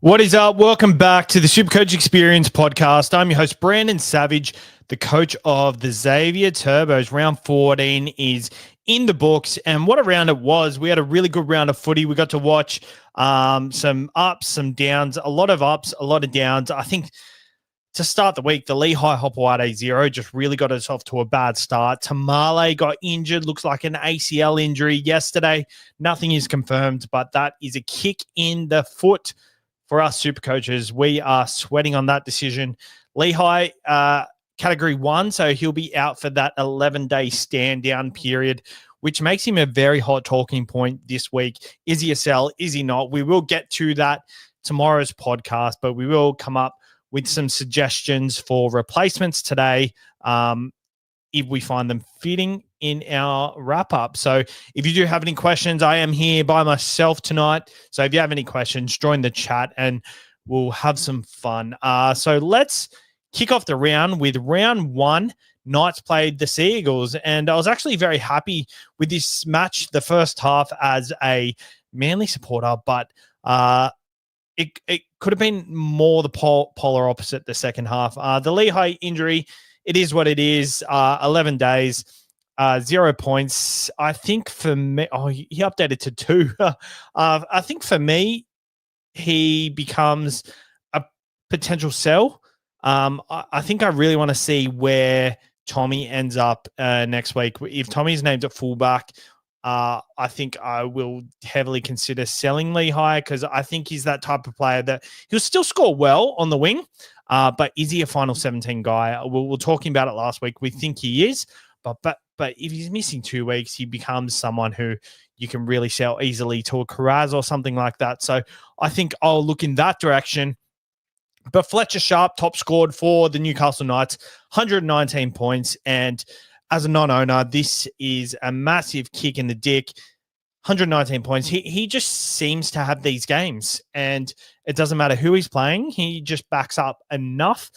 What is up? Welcome back to the SuperCoach Experience podcast. I'm your host, Brandon Savage, the coach of the Xavier Turbos. Round 14 is in the books, and what a round it was. We had a really good round of footy. We got to watch some ups, some downs, a lot of ups, a lot of downs. I think to start the week, the Lehigh Hopewade 0 just really got us off to a bad start. Tamale got injured, looks like an ACL injury yesterday. Nothing is confirmed, but that is a kick in the foot for us super coaches. We are sweating on that decision. Lehigh, category 1, so he'll be out for that 11-day stand-down period, which makes him a very hot talking point this week. Is he a sell? Is he not? We will get to that tomorrow's podcast, but we will come up with some suggestions for replacements today if we find them fitting in our wrap-up. So if you do have any questions, I am here by myself tonight. So if you have any questions, join the chat and we'll have some fun. So let's kick off the round with round 1. Knights played the Seagulls, and I was actually very happy with this match the first half as a Manly supporter, but it could have been more the polar opposite the second half. The Lehigh injury, it is what it is. 11 days. 0 points. I think for me, he updated to 2. I think for me, he becomes a potential sell. I think I really want to see where Tommy ends up next week. If Tommy's named at fullback, I think I will heavily consider selling Lehigh because I think he's that type of player that he'll still score well on the wing. But is he a final 17 guy? We were talking about it last week. We think he is, but if he's missing 2 weeks, he becomes someone who you can really sell easily to a Carraz or something like that. So I think I'll look in that direction. But Fletcher Sharp top scored for the Newcastle Knights, 119 points. And as a non-owner, this is a massive kick in the dick. 119 points. He just seems to have these games, and it doesn't matter who he's playing. He just backs up enough.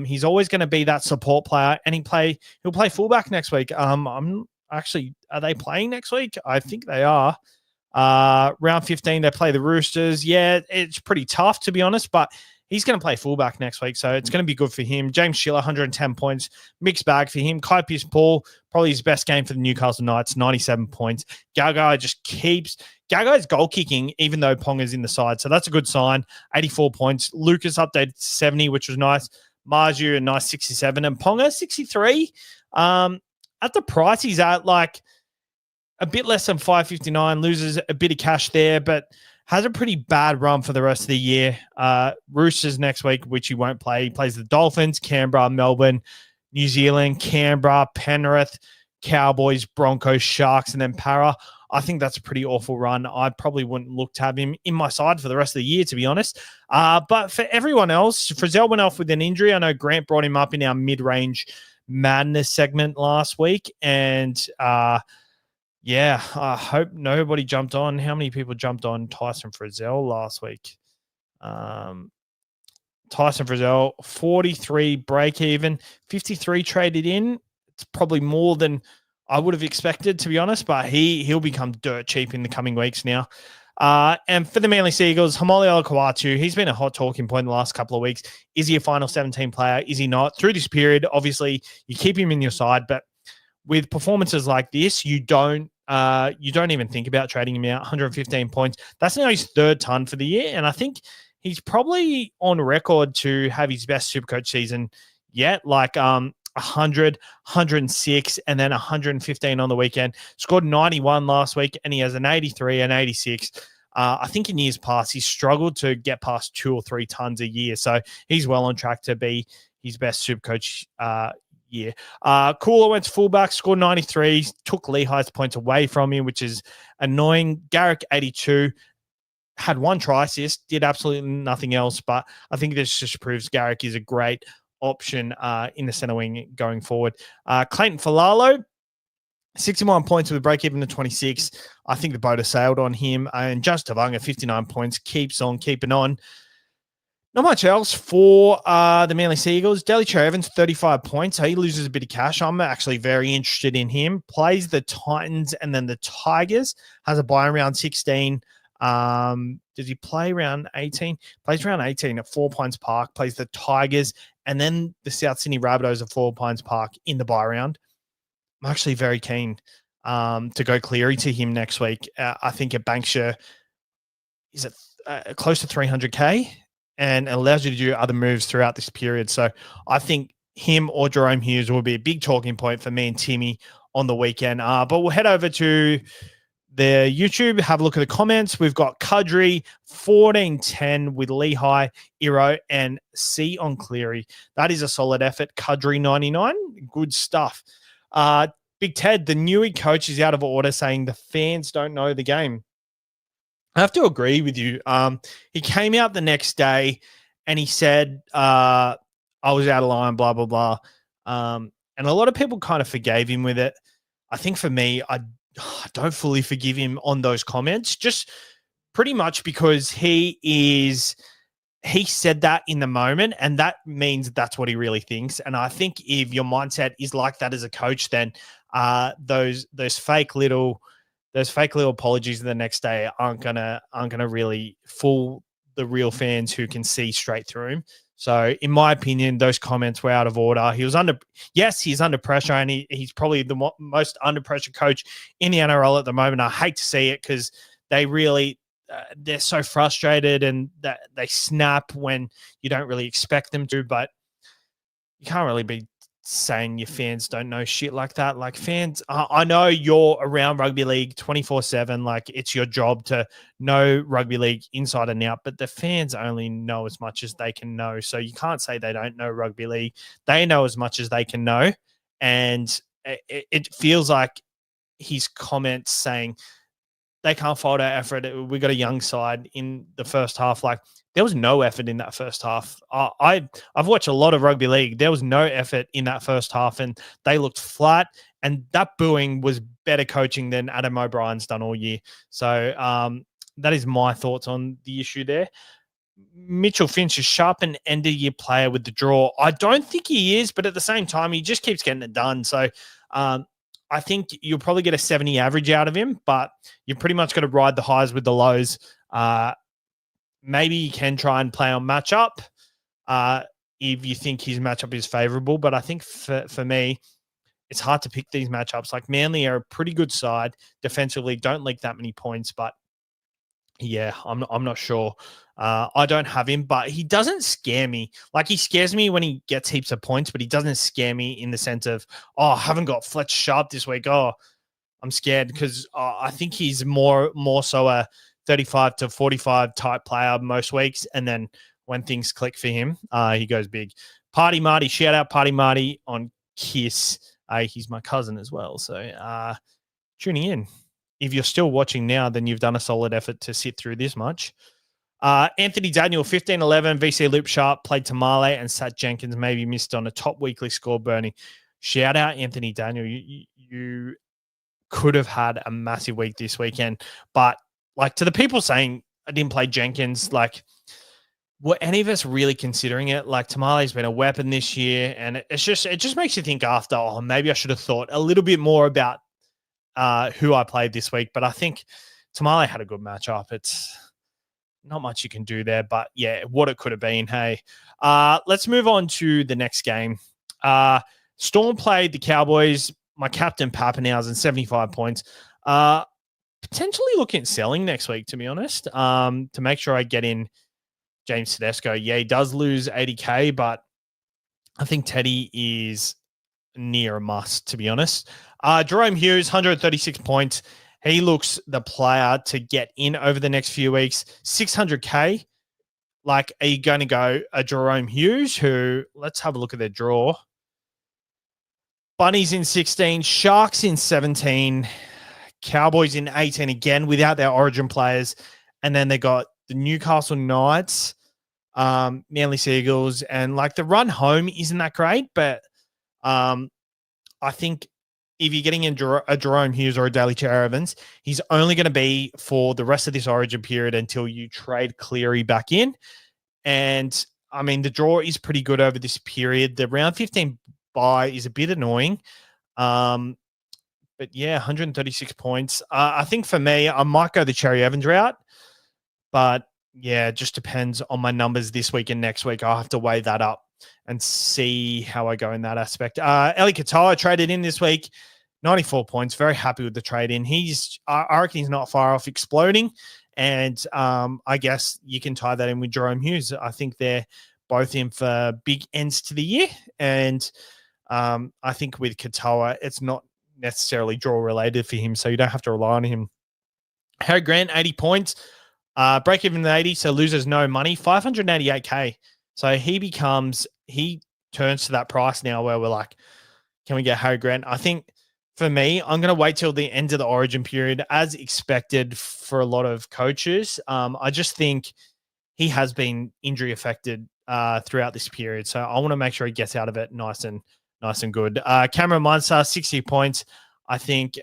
He's always going to be that support player, and he'll play fullback next week. I'm actually, are they playing next week? I think they are. Round 15, they play the Roosters. Yeah, it's pretty tough to be honest, but he's going to play fullback next week, so it's going to be good for him. James Schiller, 110 points. Mixed bag for him. Kai Pearce-Paul, probably his best game for the Newcastle Knights, 97 points. Gagai just keeps... Gagai's goal kicking, even though Ponga's in the side, so that's a good sign. 84 points. Lucas updated to 70, which was nice. Marju, a nice 67. And Ponga, 63. At the price he's at, like a bit less than 559, loses a bit of cash there, but has a pretty bad run for the rest of the year. Roosters next week, which he won't play. He plays the Dolphins, Canberra, Melbourne, New Zealand, Canberra, Penrith, Cowboys, Broncos, Sharks, and then Para. I think that's a pretty awful run. I probably wouldn't look to have him in my side for the rest of the year, to be honest. But for everyone else, Frizzell went off with an injury. I know Grant brought him up in our mid-range madness segment last week. And yeah, I hope nobody jumped on. How many people jumped on Tyson Frizzell last week? Tyson Frizzell, 43 break even, 53 traded in. It's probably more than I would have expected, to be honest, but he'll become dirt cheap in the coming weeks now. And for the Manly Seagulls, Hamoli Olakawatu, he's been a hot talking point the last couple of weeks. Is he a final 17 player? Is he not? Through this period, obviously, you keep him in your side, but with performances like this, you don't even think about trading him out. 115 points. That's now his 3rd ton for the year, and I think he's probably on record to have his best Supercoach season yet. Like 100, 106, and then 115 on the weekend. Scored 91 last week, and he has an 83 and 86. I think in years past, he's struggled to get past 2 or 3 tons a year, so he's well on track to be his best Supercoach year. Cooler went to fullback, scored 93, took Lehigh's points away from him, which is annoying. Garrick, 82, had 1 try assist, did absolutely nothing else, but I think this just proves Garrick is a great option in the center wing going forward. Clayton Falalo, 61 points with a break even to 26. I think the boat has sailed on him. And Just Tavanga, 59 points, keeps on keeping on. Not much else for the Manly Seagulls. Delhi Evans, 35 points. So he loses a bit of cash. I'm actually very interested in him. Plays the Titans and then the Tigers. Has a bye in round 16. Does he play round 18? Plays round 18 at 4 Pines Park, plays the Tigers, and then the South Sydney Rabbitohs at 4 Pines Park in the bye round. I'm actually very keen to go Cleary to him next week. I think it banks you, is it close to 300K, and allows you to do other moves throughout this period. So I think him or Jerome Hughes will be a big talking point for me and Timmy on the weekend. But we'll head over to the YouTube, have a look at the comments. We've got Cudry 1410 with Lehigh, Iro, and C on Cleary. That is a solid effort. Cudry 99, good stuff. Big Ted, the Newey coach, is out of order, saying the fans don't know the game. I have to agree with you. He came out the next day and he said, I was out of line, blah, blah, blah. And a lot of people kind of forgave him with it. I think for me, I don't fully forgive him on those comments, just pretty much because he said that in the moment, and that means that's what he really thinks. And I think if your mindset is like that as a coach, then those fake little apologies the next day aren't gonna really fool the real fans who can see straight through him. So in my opinion, those comments were out of order. He's under pressure, and he's probably the most under pressure coach in the NRL at the moment. I hate to see it because they really they're so frustrated, and that they snap when you don't really expect them to. But you can't really be saying your fans don't know shit like that. Like, fans, I know you're around rugby league 24/7. Like, it's your job to know rugby league inside and out, but the fans only know as much as they can know. So you can't say they don't know rugby league. They know as much as they can know. And it feels like his comments saying they can't fold our effort. We got a young side in the first half. Like, there was no effort in that first half. I've watched a lot of rugby league. There was no effort in that first half, and they looked flat. And that booing was better coaching than Adam O'Brien's done all year. So that is my thoughts on the issue there. Mitchell Finch is sharp and end-of-year player with the draw. I don't think he is, but at the same time, he just keeps getting it done. So I think you'll probably get a 70 average out of him, but you pretty much got to ride the highs with the lows. Maybe you can try and play on matchup if you think his matchup is favorable. But I think for me, it's hard to pick these matchups. Like, Manly are a pretty good side defensively, don't leak that many points. But yeah, I'm not sure. I don't have him, but he doesn't scare me. Like, he scares me when he gets heaps of points, but he doesn't scare me in the sense of, I haven't got Fletcher Sharp this week. I'm scared, because I think he's more so a 35 to 45 type player most weeks. And then when things click for him, he goes big. Party Marty, shout out Party Marty on Kiss. He's my cousin as well. So tuning in. If you're still watching now, then you've done a solid effort to sit through this much. Anthony Daniel, 15-11, VC Loop Sharp, played Tamale, and Sat Jenkins maybe missed on a top weekly score, Bernie. Shout out Anthony Daniel. You could have had a massive week this weekend. But, like, to the people saying I didn't play Jenkins, like, were any of us really considering it? Like, Tamale's been a weapon this year, and it just makes you think after, maybe I should have thought a little bit more about who I played this week. But I think Tamale had a good matchup. It's not much you can do there, but yeah, what it could have been. Hey, let's move on to the next game. Storm played the Cowboys. My captain Pappenhausen, 75 points. Potentially looking at selling next week, to be honest, to make sure I get in James Tedesco. Yeah, he does lose 80K, but I think Teddy is near a must, to be honest. Jerome Hughes, 136 points. He looks the player to get in over the next few weeks. 600K. Like, are you going to go a Jerome Hughes, who, let's have a look at their draw. Bunnies in 16, Sharks in 17, Cowboys in 18 again without their origin players. And then they got the Newcastle Knights, Manly Seagulls, and like the run home isn't that great, but I think if you're getting in a Jerome Hughes or a Daly Cherry Evans, he's only going to be for the rest of this origin period until you trade Cleary back in. And I mean, the draw is pretty good over this period. The round 15 bye is a bit annoying. But yeah, 136 points. I think for me, I might go the Cherry Evans route. But yeah, it just depends on my numbers this week and next week. I'll have to weigh that up and see how I go in that aspect. Eli Katoa traded in this week, 94 points. Very happy with the trade in. I reckon he's not far off exploding. And I guess you can tie that in with Jerome Hughes. I think they're both in for big ends to the year. And I think with Katoa, it's not necessarily draw related for him, so you don't have to rely on him. Harry Grant, 80 points. Break even at 80, so loses no money. 588K. So he turns to that price now where we're like, can we get Harry Grant? I think for me, I'm going to wait till the end of the origin period, as expected for a lot of coaches. I just think he has been injury affected throughout this period. So I want to make sure he gets out of it nice and good. Cameron Munster, 60 points. I think,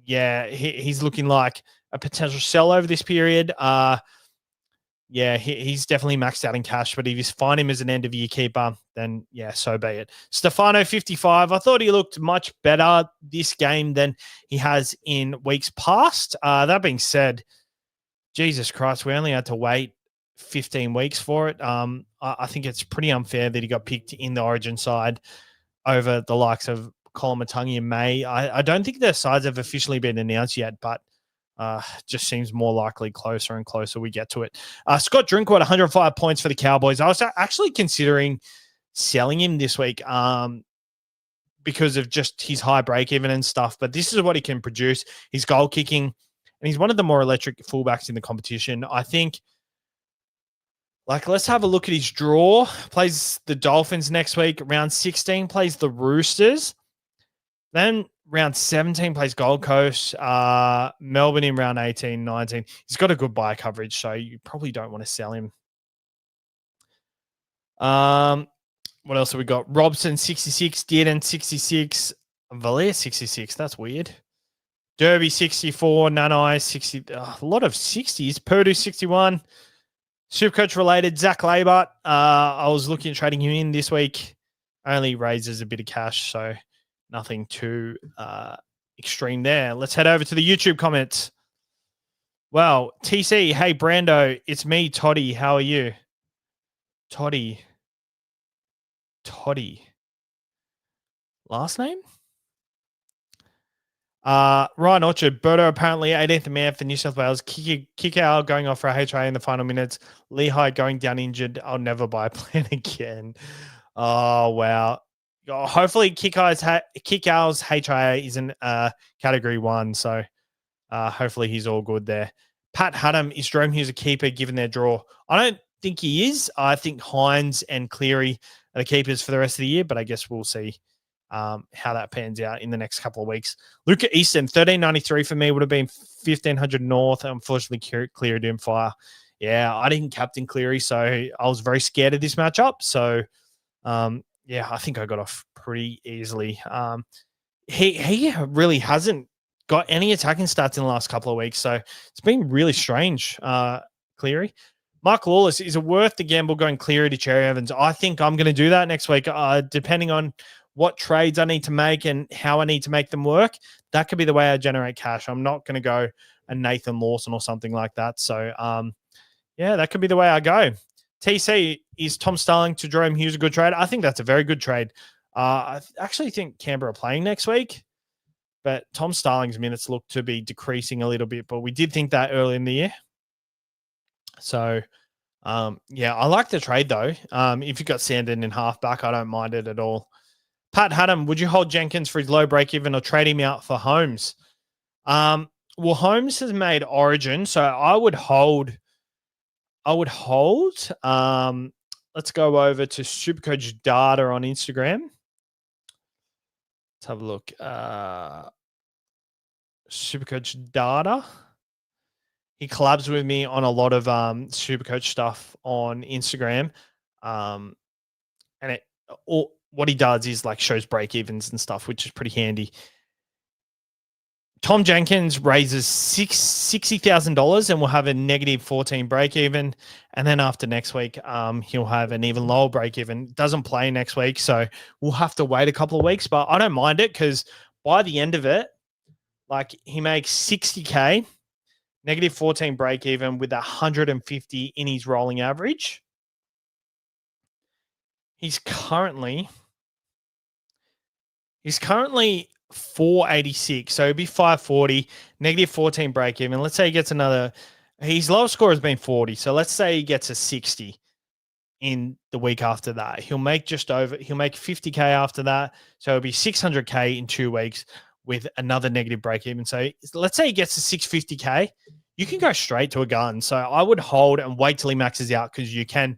yeah, he's looking like a potential sell over this period. Yeah, he's definitely maxed out in cash, but if you find him as an end of year keeper, then yeah, so be it. Stefano, 55. I thought he looked much better this game than he has in weeks past. That being said, Jesus Christ, we only had to wait 15 weeks for it. I think it's pretty unfair that he got picked in the origin side over the likes of Colin Matangi and May. I don't think their sides have officially been announced yet, but just seems more likely closer and closer we get to it. Scott Drinkwater, 105 points for the Cowboys. I was actually considering selling him this week because of just his high break even and stuff, but this is what he can produce. His goal kicking, and he's one of the more electric fullbacks in the competition. I think, like, let's have a look at his draw. Plays the Dolphins next week. Round 16 plays the Roosters. Then round 17 plays Gold Coast. Melbourne in round 18, 19. He's got a good buy coverage, so you probably don't want to sell him. What else have we got? Robson, 66. Dearden, 66. Valia, 66. That's weird. Derby, 64. Nanai, 60. A lot of 60s. Purdue, 61. Supercoach related, Zach Labert. I was looking at trading him in this week. Only raises a bit of cash, so nothing too extreme there. Let's head over to the YouTube comments. Well, TC, hey, Brando, it's me, Toddy. How are you? Toddy. Last name? Ryan Orchard, Berto apparently 18th man for New South Wales. Kikau going off for a HIA in the final minutes. Lehigh going down injured. I'll never buy a plan again. Oh, wow. Hopefully Kikau's HIA isn't category 1, so hopefully he's all good there. Pat Haddam, is Jerome Hughes a keeper given their draw? I don't think he is. I think Hines and Cleary are the keepers for the rest of the year, but I guess we'll see how that pans out in the next couple of weeks. Luca Easton, 1393 for me, would have been 1500 north. Unfortunately, Cleary didn't fire. Yeah, I didn't captain Cleary, so I was very scared of this matchup. So, yeah, I think I got off pretty easily. He really hasn't got any attacking stats in the last couple of weeks, so it's been really strange, Cleary. Mark Lawless, is it worth the gamble going Cleary to Cherry Evans? I think I'm going to do that next week, depending on what trades I need to make and how I need to make them work. That could be the way I generate cash. I'm not going to go a Nathan Lawson or something like that. So, yeah, that could be the way I go. TC, is Tom Starling to Jerome Hughes a good trade? I think that's a very good trade. I actually think Canberra are playing next week, but Tom Starling's minutes look to be decreasing a little bit, but we did think that early in the year. So, yeah, I like the trade, though. If you've got Sandon in halfback, I don't mind it at all. Pat Haddam, would you hold Jenkins for his low break-even or trade him out for Holmes? Well, Holmes has made Origin, so I would hold. Let's go over to Supercoach Data on Instagram. Let's have a look. Supercoach Data. He collabs with me on a lot of Supercoach stuff on Instagram. And what he does is like shows break evens and stuff, which is pretty handy. Tom Jenkins raises $60,000 and will have a negative 14 break even. And then after next week, he'll have an even lower break even. Doesn't play next week, so we'll have to wait a couple of weeks. But I don't mind it because by the end of it, like he makes 60K. negative 14 break even with 150 in his rolling average. He's currently 486. So it'd be 540, negative 14 break even. Let's say he gets his lowest score has been 40. So let's say he gets a 60 in the week after that. He'll make 50K after that. So it'll be 600K in 2 weeks with another negative break even. So let's say he gets to 650K. You can go straight to a gun. So I would hold and wait till he maxes out, because you can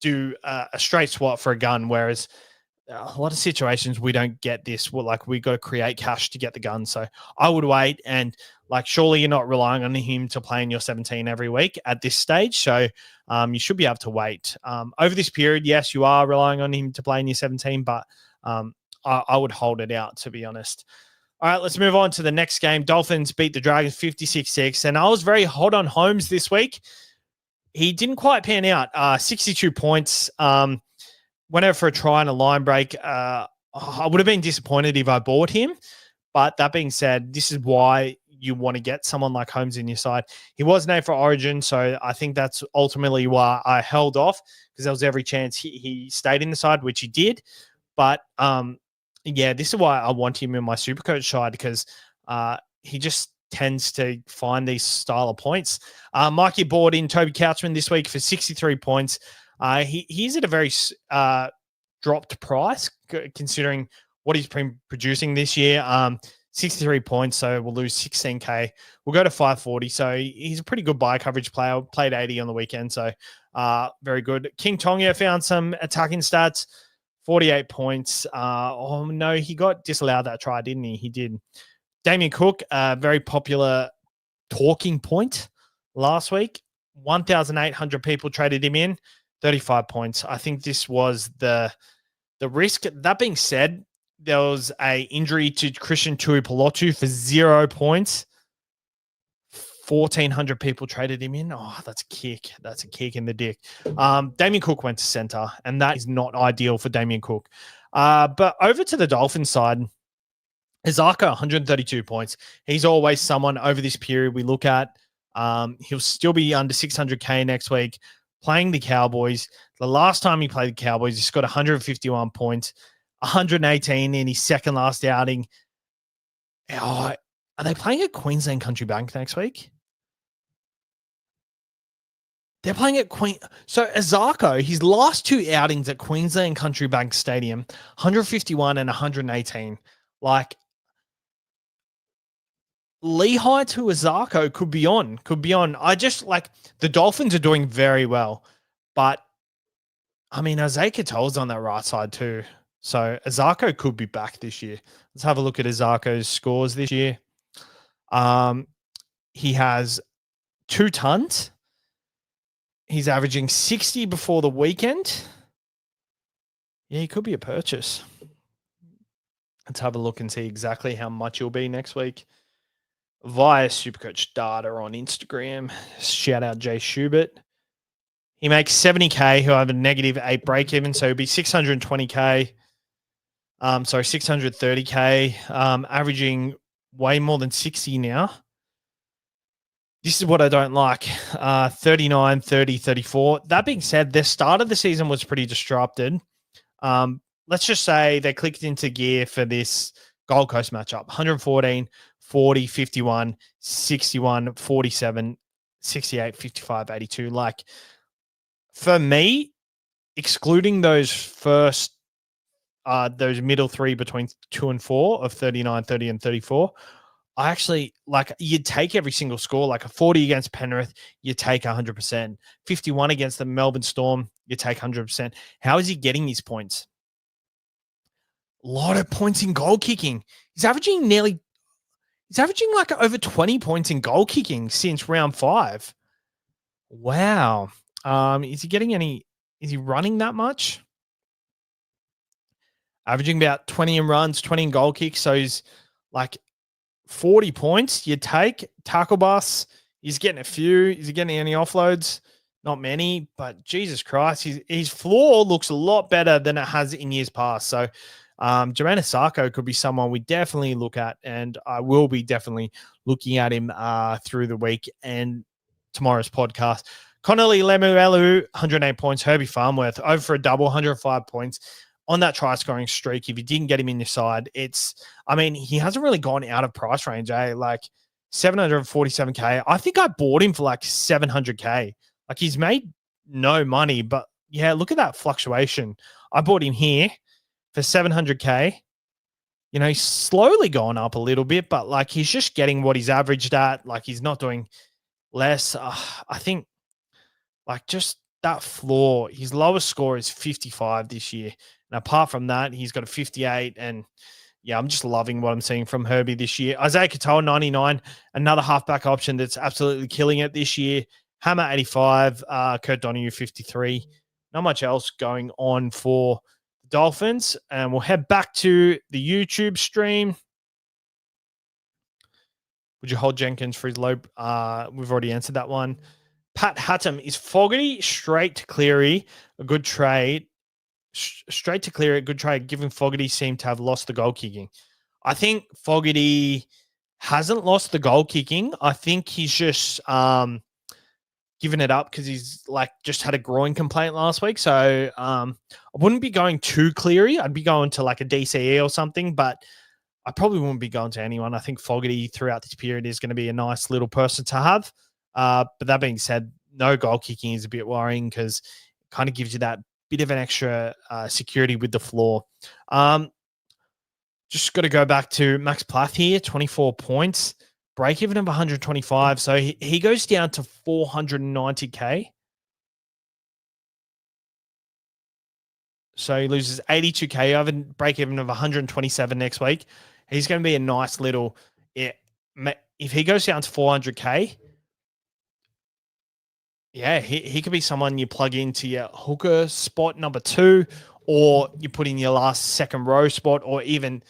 do a straight swap for a gun, whereas a lot of situations we don't get this. We got to create cash to get the gun. So I would wait, and surely you're not relying on him to play in your 17 every week at this stage. So you should be able to wait over this period. Yes, you are relying on him to play in your 17, but I would hold it out, to be honest. All right, let's move on to the next game. Dolphins beat the Dragons 56-6, and I was very hot on Holmes this week. He didn't quite pan out. 62 points. Went out for a try and a line break. I would have been disappointed if I bought him. But that being said, this is why you want to get someone like Holmes in your side. He was named for Origin, so I think that's ultimately why I held off, because there was every chance he stayed in the side, which he did. But this is why I want him in my SuperCoach side, because he just tends to find these style of points. Mikey bought in Toby Couchman this week for 63 points. He's at a very dropped price, considering what he's been producing this year. 63 points, so we'll lose 16K. We'll go to 540, so he's a pretty good buy coverage player. Played 80 on the weekend, so very good. King Tonga found some attacking stats, 48 points. Oh, no, he got disallowed that try, didn't he? He did. Damien Cook, very popular talking point last week. 1,800 people traded him in, 35 points. I think this was the risk. That being said, there was a injury to Christian Tuipulotu for 0 points. 1,400 people traded him in. Oh, that's a kick. That's a kick in the dick. Damien Cook went to center, and that is not ideal for Damien Cook. But over to the Dolphins side, Izaka, 132 points. He's always someone over this period we look at. He'll still be under 600K next week, playing the Cowboys. The last time he played the Cowboys, he scored 151 points, 118 in his second last outing. Oh, are they playing at Queensland Country Bank next week? They're playing at So Izaka, his last 2 outings at Queensland Country Bank Stadium, 151 and 118. Lehigh to Izaka could be on. I just the Dolphins are doing very well, but I mean, Isaiah Katoa's on that right side too. So Izaka could be back this year. Let's have a look at Izaka's scores this year. He has 2 tons. He's averaging 60 before the weekend. Yeah, he could be a purchase. Let's have a look and see exactly how much he'll be next week via SuperCoach data on Instagram. Shout out Jay Schubert. He makes 70K. He'll have a negative 8 break even, so he'll be 620K. 630K. Averaging way more than 60 now. This is what I don't like. 39, 30, 34. That being said, the start of the season was pretty disrupted. Let's just say they clicked into gear for this Gold Coast matchup. 114, 40, 51, 61, 47, 68, 55, 82. For me, excluding those those middle 3 between 2 and 4 of 39, 30, and 34, I actually you'd take every single score. A 40 against Penrith, you take 100%. 51 against the Melbourne Storm, you take 100%. How is he getting these points? A lot of points in goal kicking. He's averaging over 20 points in goal kicking since round 5. Wow. Is he running that much? Averaging about 20 in runs, 20 in goal kicks. So he's 40 points. You take tackle bus. He's getting a few. Is he getting any offloads? Not many, but Jesus Christ, his floor looks a lot better than it has in years past. So Jermaine Asako could be someone we definitely look at, and I will be definitely looking at him through the week and tomorrow's podcast. Connolly Lemuelu, 108 points. Herbie Farmworth, over for a double, 105 points on that try scoring streak. If you didn't get him in your side, he hasn't really gone out of price range, like 747K. I think I bought him for like 700K. Like, he's made no money, but yeah, look at that fluctuation. I bought him here for 700K. He's slowly gone up a little bit, but like, he's just getting what he's averaged at. Like, he's not doing less. I think like just that floor, his lowest score is 55 this year. And apart from that, he's got a 58. And yeah, I'm just loving what I'm seeing from Herbie this year. Isaiah Katoa, 99, another halfback option that's absolutely killing it this year. Hammer, 85, Kurt Donahue, 53. Not much else going on for the Dolphins. And we'll head back to the YouTube stream. Would you hold Jenkins for his low? We've already answered that one. Pat Hatton, is Fogarty straight to Cleary a good trade? Straight to Cleary, a good trade, given Fogarty seemed to have lost the goal kicking. I think Fogarty hasn't lost the goal kicking. I think he's just given it up because he's like just had a groin complaint last week. So I wouldn't be going to Cleary. I'd be going to like a DCE or something, but I probably wouldn't be going to anyone. I think Fogarty throughout this period is going to be a nice little person to have. But that being said, no goal kicking is a bit worrying because it kind of gives you that bit of an extra security with the floor. Just got to go back to Max Plath here, 24 points, break even of 125. So he goes down to 490K. So he loses 82K over break even of 127 next week. He's going to be a nice little, if he goes down to 400K, yeah, he could be someone you plug into your hooker spot number 2, or you put in your second row spot, or even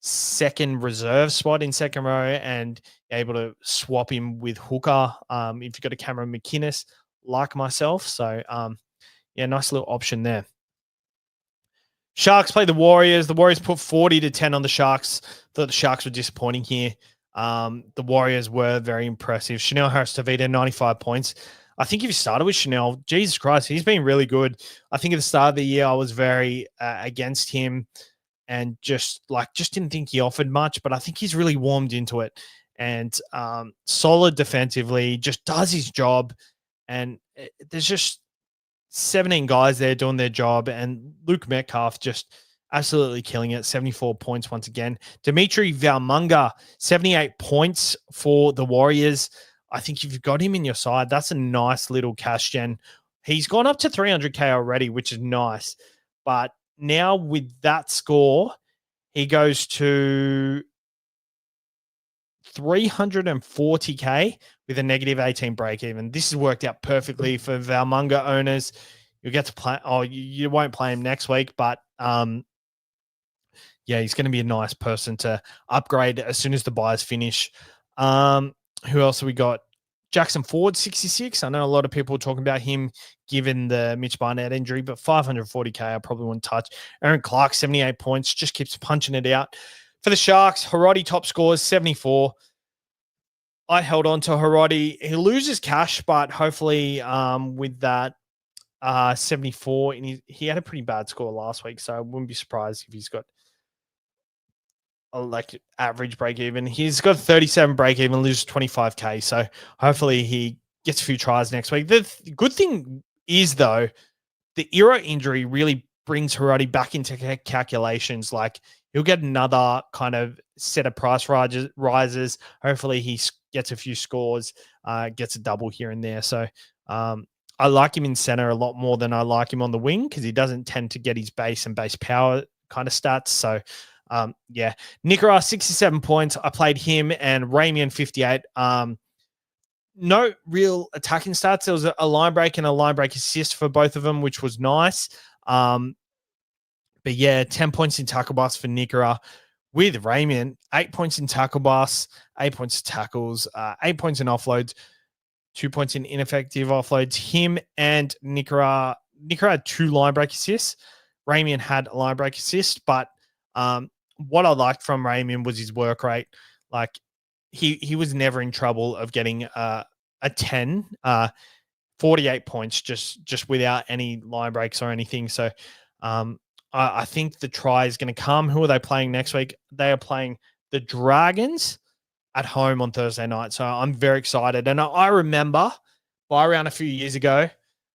second reserve spot in second row, and you're able to swap him with hooker if you've got a Cameron McInnes like myself. So, yeah, nice little option there. Sharks play the Warriors. The Warriors put 40-10 on the Sharks. Thought the Sharks were disappointing here. The Warriors were very impressive. Chanel Harris-Tavita, 95 points. I think if you started with Chanel, Jesus Christ, he's been really good. I think at the start of the year, I was very against him and just didn't think he offered much, but I think he's really warmed into it and solid defensively, just does his job. And there's just 17 guys there doing their job, and Luke Metcalf just absolutely killing it. 74 points once again. Dimitri Valmunga, 78 points for the Warriors. I think if you've got him in your side, that's a nice little cash gen. He's gone up to 300K already, which is nice. But now with that score, he goes to 340K with a negative 18 break even. This has worked out perfectly for Valmunga owners. You'll get to play. Oh, you won't play him next week, but yeah, he's going to be a nice person to upgrade as soon as the buys finish. Who else have we got? Jackson Ford, 66. I know a lot of people are talking about him given the Mitch Barnett injury, but 540K I probably wouldn't touch. Aaron Clark, 78 points, just keeps punching it out. For the Sharks, Hiroti top scores, 74. I held on to Hiroti. He loses cash, but hopefully with that 74, and he had a pretty bad score last week, so I wouldn't be surprised if he's got like average break even. He's got 37 break even, loses 25K. So hopefully he gets a few tries next week. The good thing is though, the Euro injury really brings Hiroti back into calculations. Like he'll get another kind of set of price rises. Hopefully he gets a few scores, gets a double here and there. So I like him in center a lot more than I like him on the wing because he doesn't tend to get his base and base power kind of stats. So yeah, Nikora, 67 points. I played him and Ramian, 58. No real attacking stats. There was a line break and a line break assist for both of them, which was nice. But yeah, 10 points in tackle bust for Nikora with Ramian, 8 points in tackle bust, 8 points in tackles, 8 points in offloads, 2 points in ineffective offloads. Him and Nikora had 2 line break assists. Ramian had a line break assist, but What I liked from Raymond was his work rate. Like he was never in trouble of getting a 10, 48 points just without any line breaks or anything. So I think the try is going to come. Who are they playing next week? They are playing the Dragons at home on Thursday night. So I'm very excited. And I remember by around a few years ago,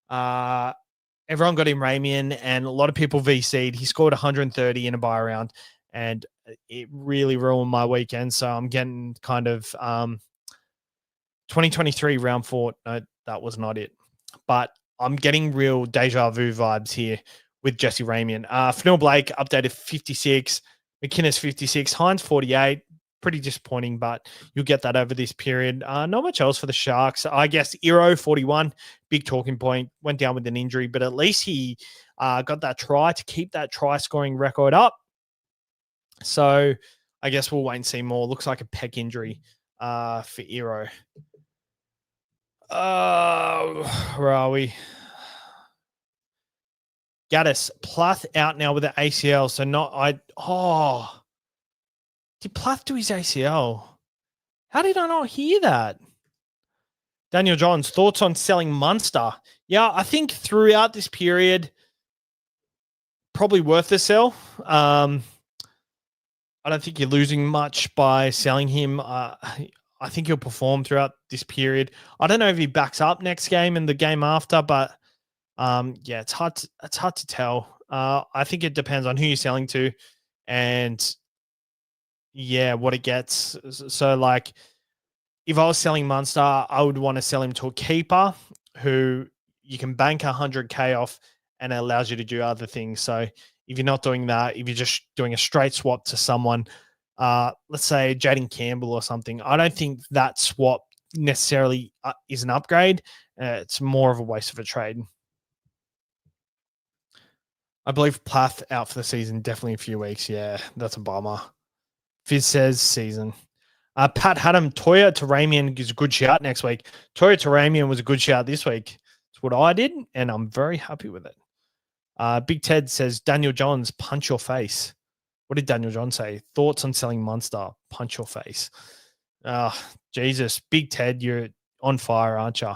everyone got him Ramian and a lot of people VC'd. He scored 130 in a buy round and it really ruined my weekend. So I'm getting kind of 2023 round 4. No, that was not it. But I'm getting real deja vu vibes here with Jesse Ramian. Fennell Blake updated 56, McInnes 56, Hines 48. Pretty disappointing, but you'll get that over this period. Not much else for the Sharks. I guess Iro 41, big talking point, went down with an injury, but at least he got that try to keep that try scoring record up. So I guess we'll wait and see more. Looks like a pec injury for Iro. Where are we? Gaddis, Plath out now with the ACL. So did Plath do his ACL? How did I not hear that? Daniel Johns, thoughts on selling Munster? Yeah, I think throughout this period, probably worth the sell. I don't think you're losing much by selling him. I think he'll perform throughout this period. I don't know if he backs up next game and the game after, but yeah, it's hard to tell. I think it depends on who you're selling to and yeah, what it gets. So like if I was selling Munster, I would want to sell him to a keeper who you can bank 100K off and it allows you to do other things. So if you're not doing that, if you're just doing a straight swap to someone, let's say Jaden Campbell or something, I don't think that swap necessarily is an upgrade. It's more of a waste of a trade. I believe Plath out for the season, definitely a few weeks. Yeah, that's a bummer. Fizz says season. Pat Haddam, Toya to Ramian is a good shout next week. Toya to Ramian was a good shout this week. It's what I did, and I'm very happy with it. Big Ted says, Daniel Johns, punch your face. What did Daniel John say? Thoughts on selling Munster? Punch your face. Jesus. Big Ted, you're on fire, aren't you?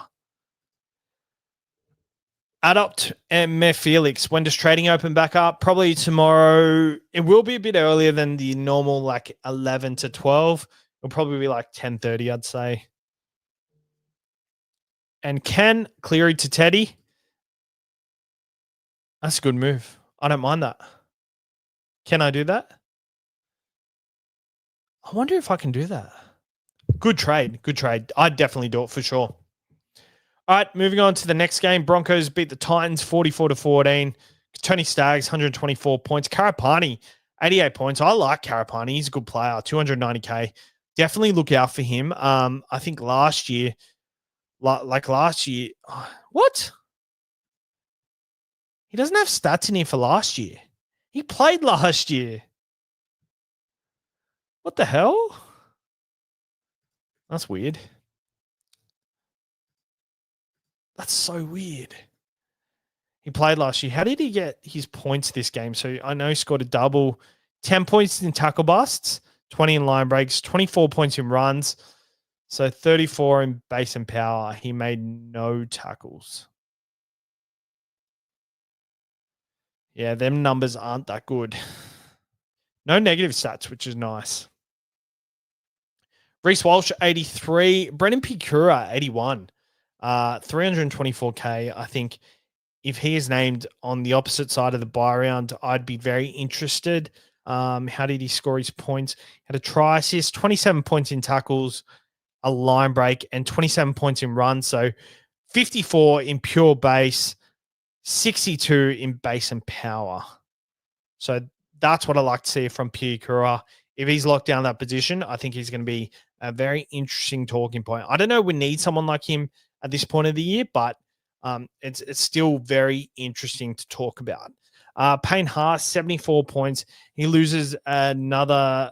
Adopt and Meh Felix. When does trading open back up? Probably tomorrow. It will be a bit earlier than the normal, like 11 to 12. It'll probably be like 10:30, I'd say. And Ken Cleary to Teddy. That's a good move. I don't mind that. Can I do that? I wonder if I can do that. Good trade. Good trade. I'd definitely do it for sure. All right, moving on to the next game. Broncos beat the Titans 44-14. Tony Staggs, 124 points. Karapani, 88 points. I like Karapani. He's a good player, 290K. Definitely look out for him. I think last year, what? He doesn't have stats in here for last year. He played last year. What the hell? That's weird. That's so weird. He played last year. How did he get his points this game? So I know he scored a double, 10 points in tackle busts, 20 in line breaks, 24 points in runs. So 34 in base and power. He made no tackles. Yeah, them numbers aren't that good. No negative stats, which is nice. Reece Walsh, 83. Brendan Pikura, 81. 324K. I think if he is named on the opposite side of the buy round, I'd be very interested. How did he score his points? Had a try assist, 27 points in tackles, a line break, and 27 points in runs. So 54 in pure base, 62 in base and power. So that's what I like to see from Pikura. If he's locked down that position, I think he's going to be a very interesting talking point. I don't know, we need someone like him at this point of the year, but it's still very interesting to talk about. Payne Haas, 74 points. He loses another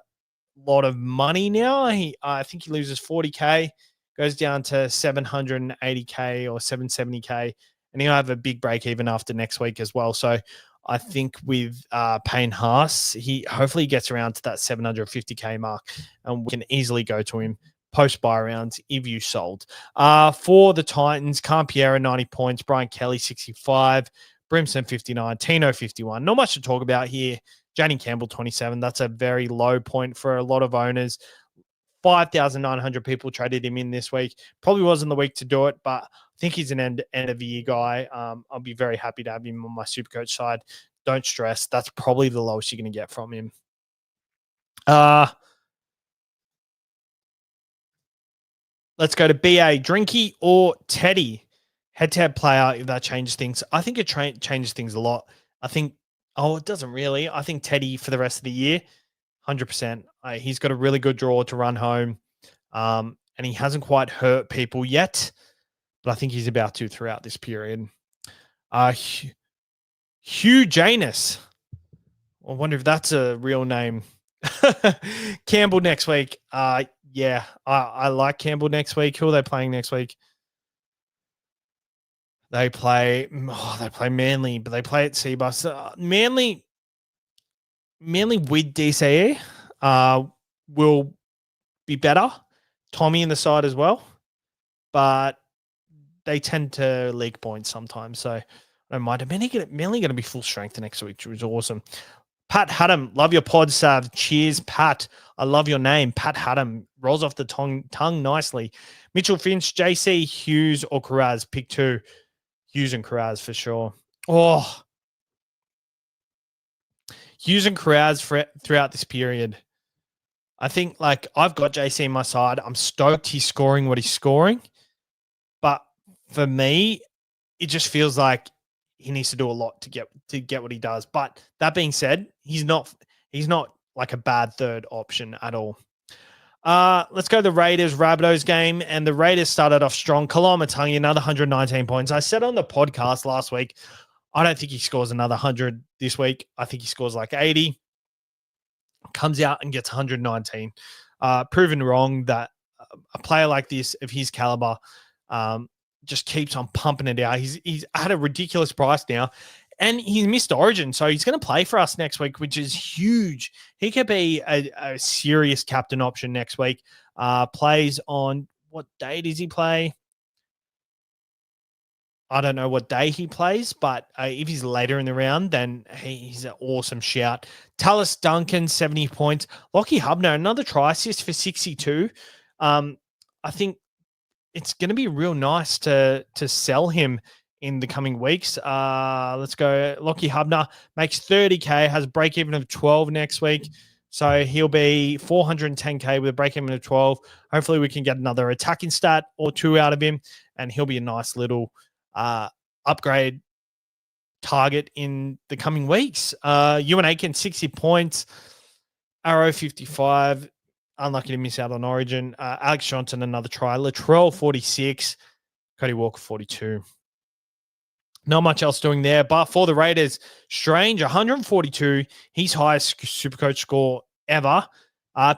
lot of money now. I think he loses 40K, goes down to 780K or 770K, and he'll have a big break even after next week as well. So I think with Payne Haas, he hopefully gets around to that 750K mark, and we can easily go to him post buy rounds if you sold. For the Titans, Campiera 90 points, Brian Kelly 65, Brimson 59, Tino 51. Not much to talk about here. Janie Campbell 27. That's a very low point for a lot of owners. 5,900 people traded him in this week. Probably wasn't the week to do it, but I think he's an end of the year guy. I'll be very happy to have him on my SuperCoach side. Don't stress. That's probably the lowest you're going to get from him. Let's go to BA. Drinky or Teddy? Head-to-head player, if that changes things. I think it changes things a lot. I think, it doesn't really. I think Teddy for the rest of the year, 100%. He's got a really good draw to run home, and he hasn't quite hurt people yet, but I think he's about to throughout this period. Hugh Janus. I wonder if that's a real name. Campbell next week. Yeah, I like Campbell next week. Who are they playing next week? They play Manly, but they play at Seabus. Manly with DCE will be better. Tommy in the side as well, but they tend to leak points sometimes. So I don't mind. Manly going to be full strength next week, which is awesome. Pat Haddam, love your pod, Sav. Cheers, Pat. I love your name. Pat Haddam rolls off the tongue nicely. Mitchell Finch, JC, Hughes, or Carraz. Pick two. Hughes and Carraz for sure. Oh, Hughes and Carraz throughout this period. I think I've got JC on my side. I'm stoked he's scoring what he's scoring. But for me, it just feels like he needs to do a lot to get what he does. But that being said, he's not like a bad third option at all. Let's go to the Raiders Rabbitohs game, and the Raiders started off strong. Kalamatangi, another 119 points. I said on the podcast last week, I don't think he scores another 100 this week. I think he scores like 80. Comes out and gets 119. Proven wrong that a player like this of his caliber just keeps on pumping it out. He's at a ridiculous price now, and he's missed Origin, so he's going to play for us next week, which is huge. He could be a serious captain option next week. Plays on what day does he play? I don't know what day he plays, but if he's later in the round, then he's an awesome shout. Tallis Duncan, 70 points. Lockie Hubner, another try assist for 62. I think it's going to be real nice to sell him in the coming weeks. Let's go. Lockie Hubner makes 30K, has a break even of 12 next week. So he'll be 410K with a break even of 12. Hopefully we can get another attacking stat or two out of him, and he'll be a nice little upgrade target in the coming weeks. Ewan Aiken, 60 points. Arrow, 55. Unlucky to miss out on Origin. Alex Johnson, another try. Latrell, 46. Cody Walker, 42. Not much else doing there. But for the Raiders, Strange, 142. His highest SuperCoach score ever.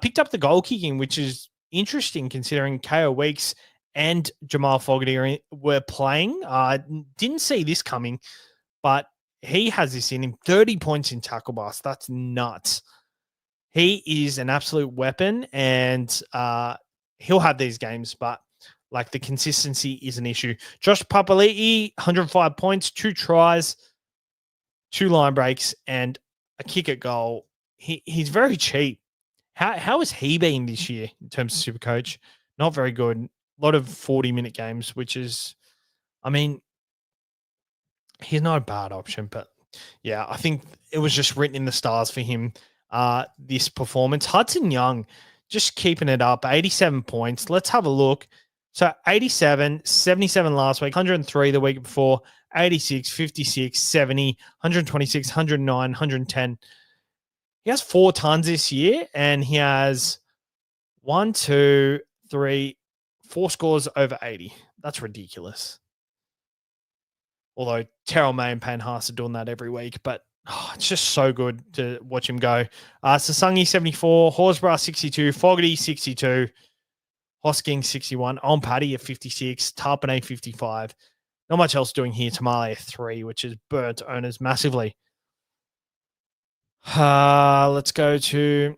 Picked up the goal kicking, which is interesting considering KO Weeks and Jamal Fogarty were playing. Didn't see this coming, but he has this in him. 30 points in tackle bust. That's nuts. He is an absolute weapon, and he'll have these games, but the consistency is an issue. Josh Papali'i, 105 points, 2 tries, 2 line breaks, and a kick at goal. He's very cheap. How has he been this year in terms of SuperCoach? Not very good. A lot of 40-minute games, which is, he's not a bad option, but yeah, I think it was just written in the stars for him, this performance. Hudson Young, just keeping it up, 87 points. Let's have a look. So 87, 77 last week, 103 the week before, 86, 56, 70, 126, 109, 110. He has 4 tons this year, and he has 1, 2, 3, 4 scores over 80. That's ridiculous. Although Terrell May and Payne Haas are doing that every week, but it's just so good to watch him go. Sasangi, 74, Horsburgh, 62, Fogarty, 62, Hosking, 61, On Paddy at 56, Tarpanay, 55. Not much else doing here. Tamale, 3, which has burnt owners massively. Let's go to.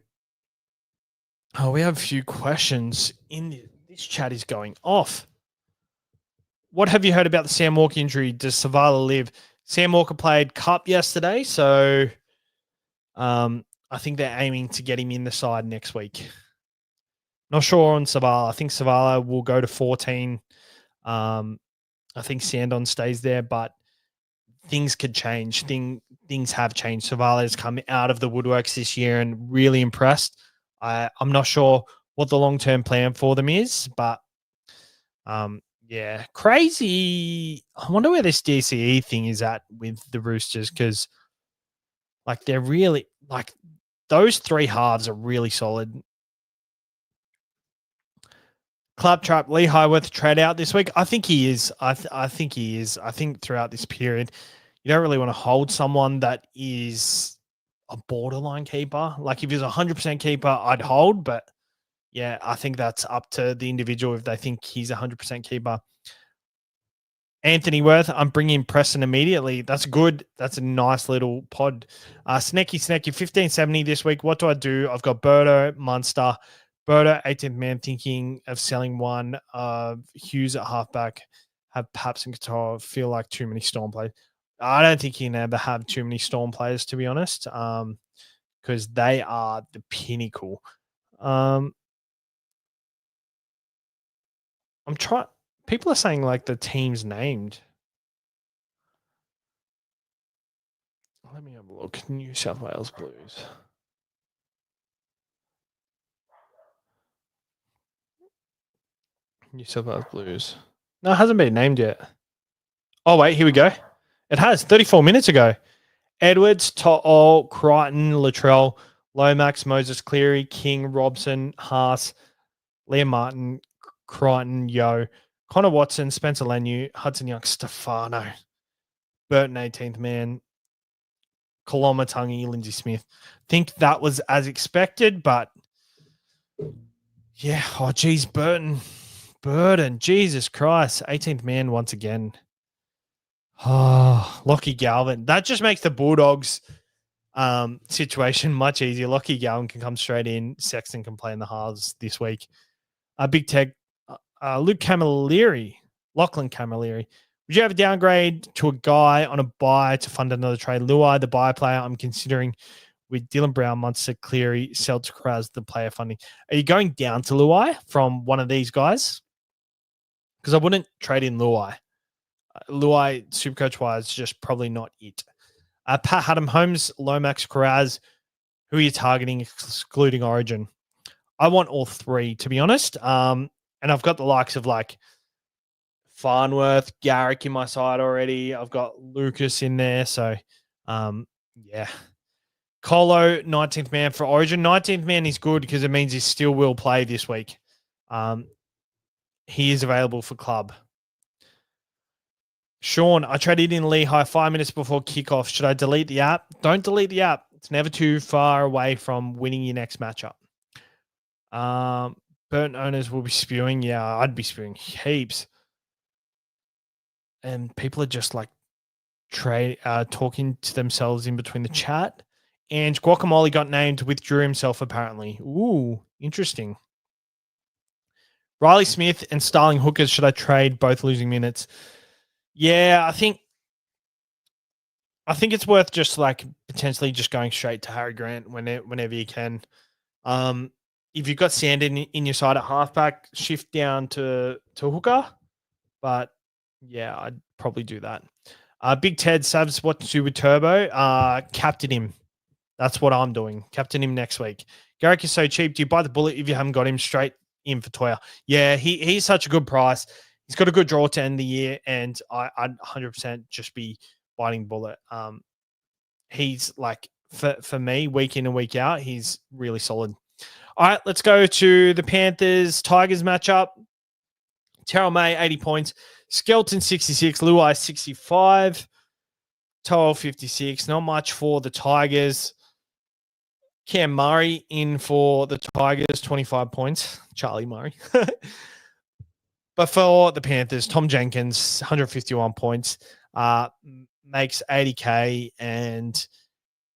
Oh, we have a few questions this chat is going off. What have you heard about the Sam Walker injury? Does Savala live? Sam Walker played cup yesterday, so I think they're aiming to get him in the side next week. Not sure on Savala. I think Savala will go to 14. I think Sandon stays there, but things could change. Things have changed. Savala has come out of the woodworks this year and really impressed. I'm not sure what the long-term plan for them is, but yeah, crazy. I wonder where this DCE thing is at with the Roosters, because like they're really like those three halves are really solid. Claptrap, Lee Highworth trade out this week. I think he is. I think he is. I think throughout this period, you don't really want to hold someone that is a borderline keeper. Like if he's 100% keeper, I'd hold. But yeah, I think that's up to the individual if they think he's 100% keeper. Anthony Worth, I'm bringing Preston immediately. That's good. That's a nice little pod. Sneaky, 1570 this week. What do I do? I've got Birdo, Munster. Birdo, 18th man, thinking of selling one. Hughes at halfback. Have Paps and Qatar feel like too many Storm players. I don't think you can ever have too many Storm players, to be honest, because they are the pinnacle. I'm trying. People are saying like the team's named. Let me have a look. New South Wales Blues. New South Wales Blues. No, it hasn't been named yet. Oh, wait. Here we go. It has 34 minutes ago. Edwards, To'o, Crichton, Latrell, Lomax, Moses Cleary, King, Robson, Haas, Liam Martin, Crichton, Yo, Connor Watson, Spencer Lenu, Hudson Young, Stefano, Burton, 18th man, Kolomatangi, Lindsay Smith. Think that was as expected, but yeah. Oh, geez, Burton, Jesus Christ, 18th man once again. Oh, Lockie Galvin. That just makes the Bulldogs situation much easier. Lockie Galvin can come straight in. Sexton can play in the halves this week. Big Tech, Luke Camilleri, Lachlan Camilleri. Would you have a downgrade to a guy on a buy to fund another trade? Luai, the buy player I'm considering with Dylan Brown, Munster, Cleary, Celtic Kraz, the player funding. Are you going down to Luai from one of these guys? Because I wouldn't trade in Luai. Luai, Supercoach wise, just probably not it. Pat Haddam, Holmes, Lomax, Kraz. Who are you targeting, excluding Origin? I want all three, to be honest. And I've got the likes of like Farnworth, Garrick in my side already. I've got Lucas in there. So, yeah. Colo, 19th man for Origin. 19th man is good because it means he still will play this week. He is available for club. Sean, I traded in Lehigh 5 minutes before kickoff. Should I delete the app? Don't delete the app. It's never too far away from winning your next matchup. Burnt owners will be spewing. Yeah, I'd be spewing heaps. And people are just like talking to themselves in between the chat. And Guacamole got named, withdrew himself apparently. Ooh, interesting. Riley Smith and Starling Hookers, should I trade, both losing minutes? Yeah, I think it's worth just like potentially just going straight to Harry Grant whenever you can. If you've got Sandon in your side at halfback, shift down to hooker. But yeah, I'd probably do that. Big Ted Savs, what to do with Turbo? Captain him. That's what I'm doing. Captain him next week. Garrick is so cheap. Do you buy the bullet if you haven't got him straight in for Toya? Yeah, he's such a good price. He's got a good draw to end the year, and I'd 100% just be biting bullet. He's like, for me, week in and week out, he's really solid. All right, let's go to the Panthers-Tigers matchup. Terrell May, 80 points. Skelton, 66. Luai, 65. Toll, 56. Not much for the Tigers. Cam Murray in for the Tigers, 25 points. Charlie Murray. But for the Panthers, Tom Jenkins, 151 points, makes 80K, and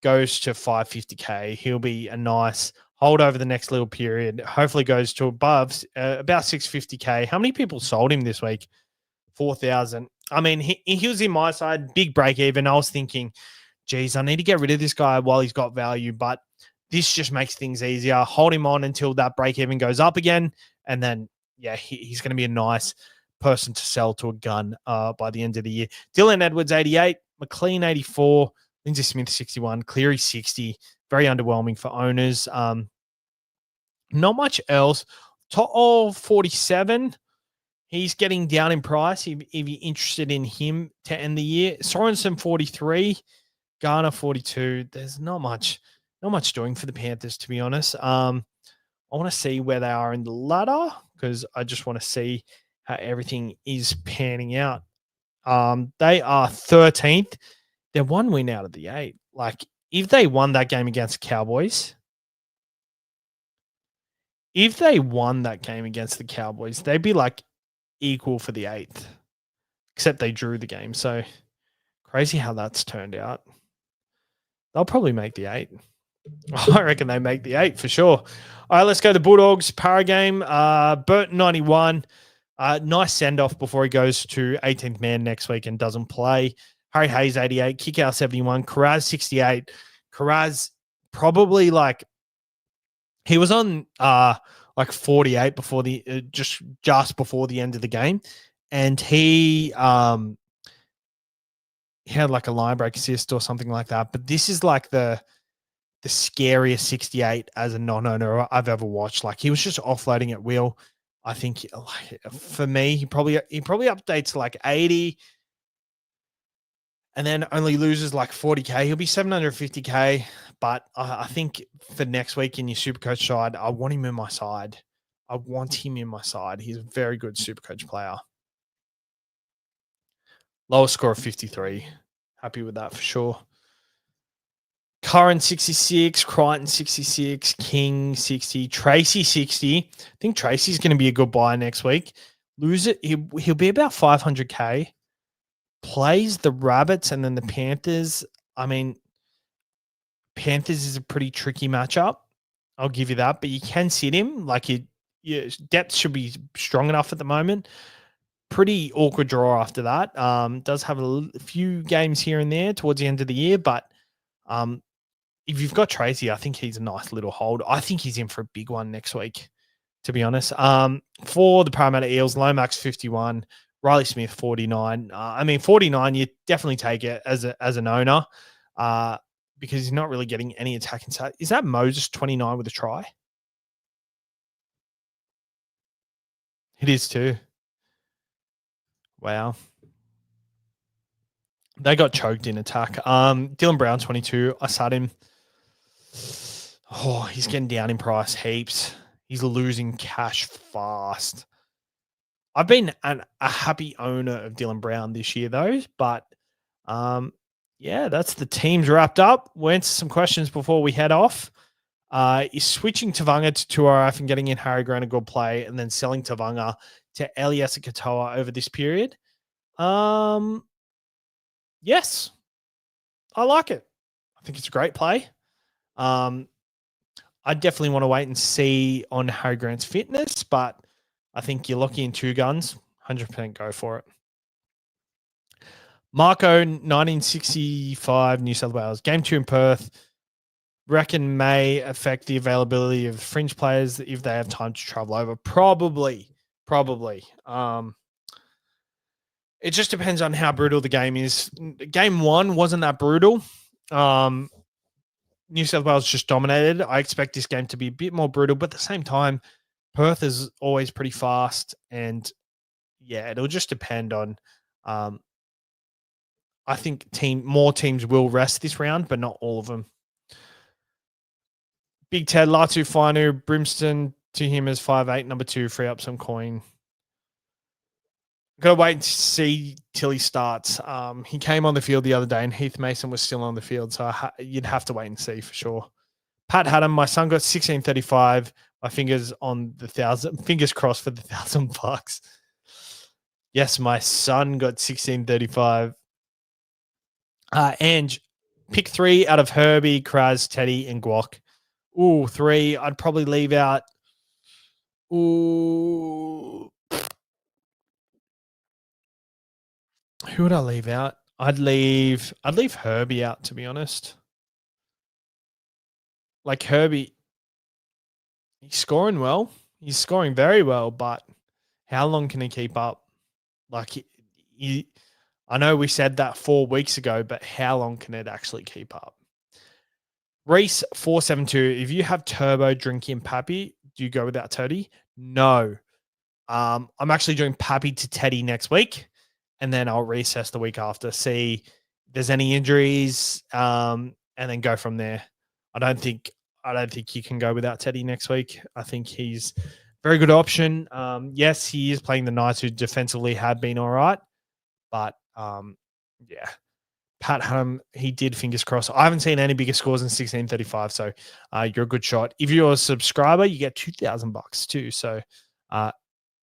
goes to 550K. He'll be a nice hold over the next little period. Hopefully goes to above about 650K. How many people sold him this week? 4,000. I mean, he was in my side, big break even. I was thinking, geez, I need to get rid of this guy while he's got value, but this just makes things easier. Hold him on until that break even goes up again. And then, yeah, he's going to be a nice person to sell to a gun by the end of the year. Dylan Edwards, 88. McLean, 84. Lindsay Smith, 61. Cleary, 60. Very underwhelming for owners. Not much else. Top of 47. He's getting down in price if you're interested in him to end the year. Sorensen, 43. Garner, 42. There's not much doing for the Panthers, to be honest. I want to see where they are in the ladder because I just want to see how everything is panning out. They are 13th. They're 1 win out of the 8. Like, if they won that game against the Cowboys, they'd be like equal for the 8th, except they drew the game. So crazy how that's turned out. They'll probably make the 8. I reckon they make the 8 for sure. All right, let's go to Bulldogs para game. Burton, 91. Nice send-off before he goes to 18th man next week and doesn't play. Harry Hayes, 88. Kick-out, 71. Karaz, 68. Karaz probably like he was on like 48 before the just before the end of the game, and he had like a line break assist or something like that. But this is like the scariest 68 as a non-owner I've ever watched. Like, he was just offloading at will. I think, like, for me, he probably updates to like 80 and then only loses like 40K. He'll be 750K. But I think for next week in your SuperCoach side, I want him in my side. He's a very good SuperCoach player. Lowest score of 53. Happy with that for sure. Curran, 66. Crichton, 66. King, 60. Tracy, 60. I think Tracy's going to be a good buy next week. Lose it. He'll be about 500K. Plays the Rabbits and then the Panthers. I mean, Panthers is a pretty tricky matchup. I'll give you that, but you can sit him. Like, your depth should be strong enough at the moment. Pretty awkward draw after that. Does have a few games here and there towards the end of the year, but if you've got Tracy, I think he's a nice little hold. I think he's in for a big one next week, to be honest. For the Parramatta Eels, Lomax, 51. Riley Smith, 49. 49, you definitely take it as an owner. Because he's not really getting any attacking stat. Is that Moses, 29 with a try? It is too. Wow. They got choked in attack. Dylan Brown, 22. I sat him. Oh, he's getting down in price heaps. He's losing cash fast. I've been a happy owner of Dylan Brown this year, though. But yeah, that's the teams wrapped up. We'll answer some questions before we head off. Is switching Tavanga to 2RF and getting in Harry Grant a good play, and then selling Tavanga to Elias Katoa over this period? Yes. I like it. I think it's a great play. I definitely want to wait and see on Harry Grant's fitness, but I think you're locking in 2 guns. 100% go for it. Marco, 1965, New South Wales. Game 2 in Perth. Reckon may affect the availability of fringe players if they have time to travel over. Probably. It just depends on how brutal the game is. Game 1 wasn't that brutal. New South Wales just dominated. I expect this game to be a bit more brutal, but at the same time, Perth is always pretty fast. And yeah, it'll just depend on... I think more teams will rest this round, but not all of them. Big Ted, Latu Finu, Brimston to him as 5'8", number 2, free up some coin. Got to wait and see till he starts. He came on the field the other day and Heath Mason was still on the field, so you'd have to wait and see for sure. Pat Haddam, my son got 1635. My fingers on the 1,000. Fingers crossed for the $1,000. Yes, my son got 1635. And Pick 3 out of Herbie, Kraz, Teddy, and Guac. Ooh, 3. I'd probably leave out. Ooh. Who would I leave out? I'd leave Herbie out, to be honest. Like Herbie, he's scoring well. He's scoring very well, but how long can he keep up? Like I know we said that 4 weeks ago, but how long can it actually keep up? Reese 472. If you have Turbo, Drinky, and Pappy, do you go without Teddy? No. I'm actually doing Pappy to Teddy next week, and then I'll reassess the week after, see if there's any injuries, and then go from there. I don't think you can go without Teddy next week. I think he's a very good option. Yes, he is playing the Knights, who defensively have been all right, but yeah. Pat Hannum, he did, fingers crossed. I haven't seen any bigger scores than 1635, so you're a good shot. If you're a subscriber, you get $2,000 too. So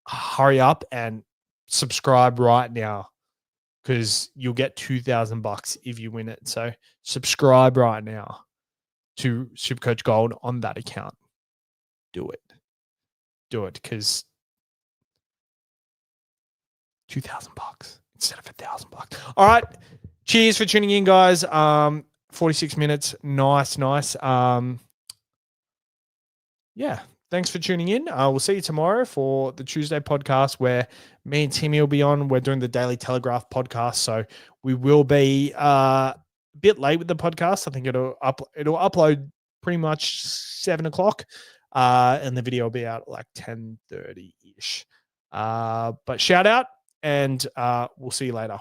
hurry up and subscribe right now, because you'll get $2,000 if you win it. So subscribe right now to SuperCoach Gold on that account. Do it, because $2,000 instead of $1,000. All right. Cheers for tuning in, guys. 46 minutes. Nice. Yeah. Thanks for tuning in. We'll see you tomorrow for the Tuesday podcast, where me and Timmy will be on. We're doing the Daily Telegraph podcast, so we will be a bit late with the podcast. I think it'll upload pretty much 7 o'clock, and the video will be out like 10:30 ish. But shout out, and we'll see you later.